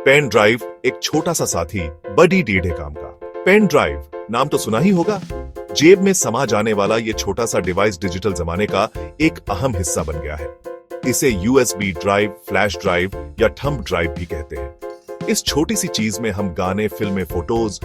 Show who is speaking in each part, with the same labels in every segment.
Speaker 1: Pen drive एक छोटा सा साथी बड़ी टेढ़े काम का। पेन ड्राइव नाम तो सुना ही होगा। जेब में समा जाने वाला ये छोटा सा डिवाइस डिजिटल जमाने का एक अहम हिस्सा बन गया है। इसे यूएसबी ड्राइव, फ्लैश ड्राइव या थंब ड्राइव भी कहते हैं। इस छोटी सी चीज में हम गाने, फिल्में, फोटोज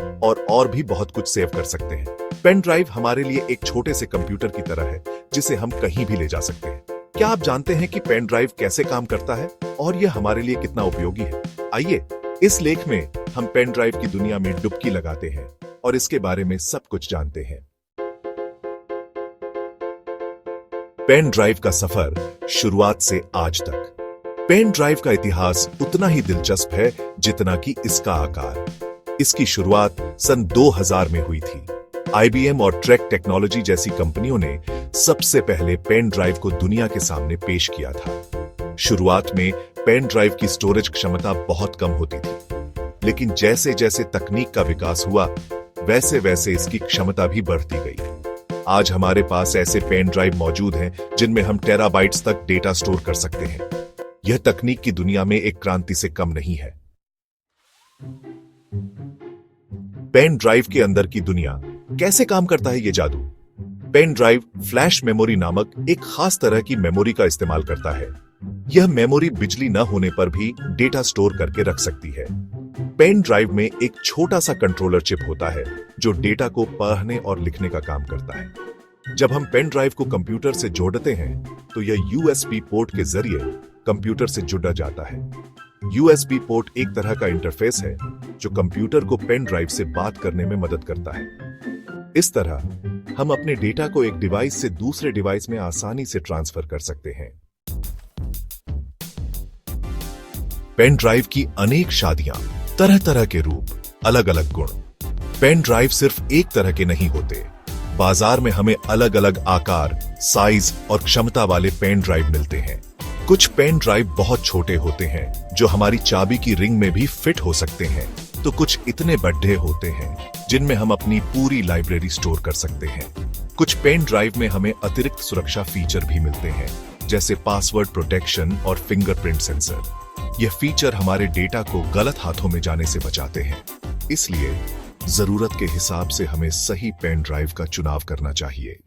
Speaker 1: और भी बहुत कुछ सेव कर सकते हैं। पेन ड्राइव हमारे लिए एक छोटे से कंप्यूटर की तरह है जिसे हम कहीं भी ले जा सकते हैं। क्या आप जानते हैं कि पेन ड्राइव कैसे काम करता है और यह हमारे लिए कितना उपयोगी है? आइए इस लेख में हम पेन ड्राइव की दुनिया में डुबकी लगाते हैं और इसके बारे में सब कुछ जानते हैं। पेन ड्राइव का सफर शुरुआत से आज तक। पेन ड्राइव का इतिहास उतना ही दिलचस्प है जितना कि इसका आकार। इसकी शुरुआत सन 2000 में हुई थी। IBM और ट्रेक टेक्नोलॉजी जैसी कंपनियों ने सबसे पहले पेन ड्राइव को दुनिया के सामने पेश किया था। शुरुआत में पेन ड्राइव की स्टोरेज क्षमता बहुत कम होती थी, लेकिन जैसे जैसे तकनीक का विकास हुआ वैसे वैसे इसकी क्षमता भी बढ़ती गई। आज हमारे पास ऐसे पेन ड्राइव मौजूद हैं जिनमें हम टेराबाइट्स तक डेटा स्टोर कर सकते हैं। यह तकनीक की दुनिया में एक क्रांति से कम नहीं है। पेन ड्राइव के अंदर की दुनिया कैसे काम करता है ये जादू? पेन ड्राइव फ्लैश मेमोरी नामक एक खास तरह की मेमोरी का इस्तेमाल करता है। यह मेमोरी बिजली न होने पर भी डेटा स्टोर करके रख सकती है। पेन ड्राइव में एक छोटा सा कंट्रोलर चिप होता है जो डेटा को पढ़ने और लिखने का काम करता है। जब हम पेन ड्राइव को कंप्यूटर से जोड़ते हैं तो यह USB पोर्ट के जरिए कंप्यूटर से जुड़ा जाता है। USB पोर्ट एक तरह का इंटरफेस है जो कंप्यूटर को पेन ड्राइव से बात करने में मदद करता है। इस तरह हम अपने डेटा को एक डिवाइस से दूसरे डिवाइस में आसानी से ट्रांसफर कर सकते हैं। पेन ड्राइव की अनेक शादियां, तरह तरह के रूप, अलग अलग गुण। पेन ड्राइव सिर्फ एक तरह के नहीं होते। बाजार में हमें अलग अलग आकार, साइज और क्षमता वाले पेन ड्राइव मिलते हैं। कुछ पेन ड्राइव बहुत छोटे होते हैं जो हमारी चाबी की रिंग में भी फिट हो सकते हैं, तो कुछ इतने बड़े होते हैं जिनमें हम अपनी पूरी लाइब्रेरी स्टोर कर सकते हैं। कुछ पेन ड्राइव में हमें अतिरिक्त सुरक्षा फीचर भी मिलते हैं, जैसे पासवर्ड प्रोटेक्शन और फिंगरप्रिंट सेंसर। यह फीचर हमारे डेटा को गलत हाथों में जाने से बचाते हैं। इसलिए जरूरत के हिसाब से हमें सही पेन ड्राइव का चुनाव करना चाहिए।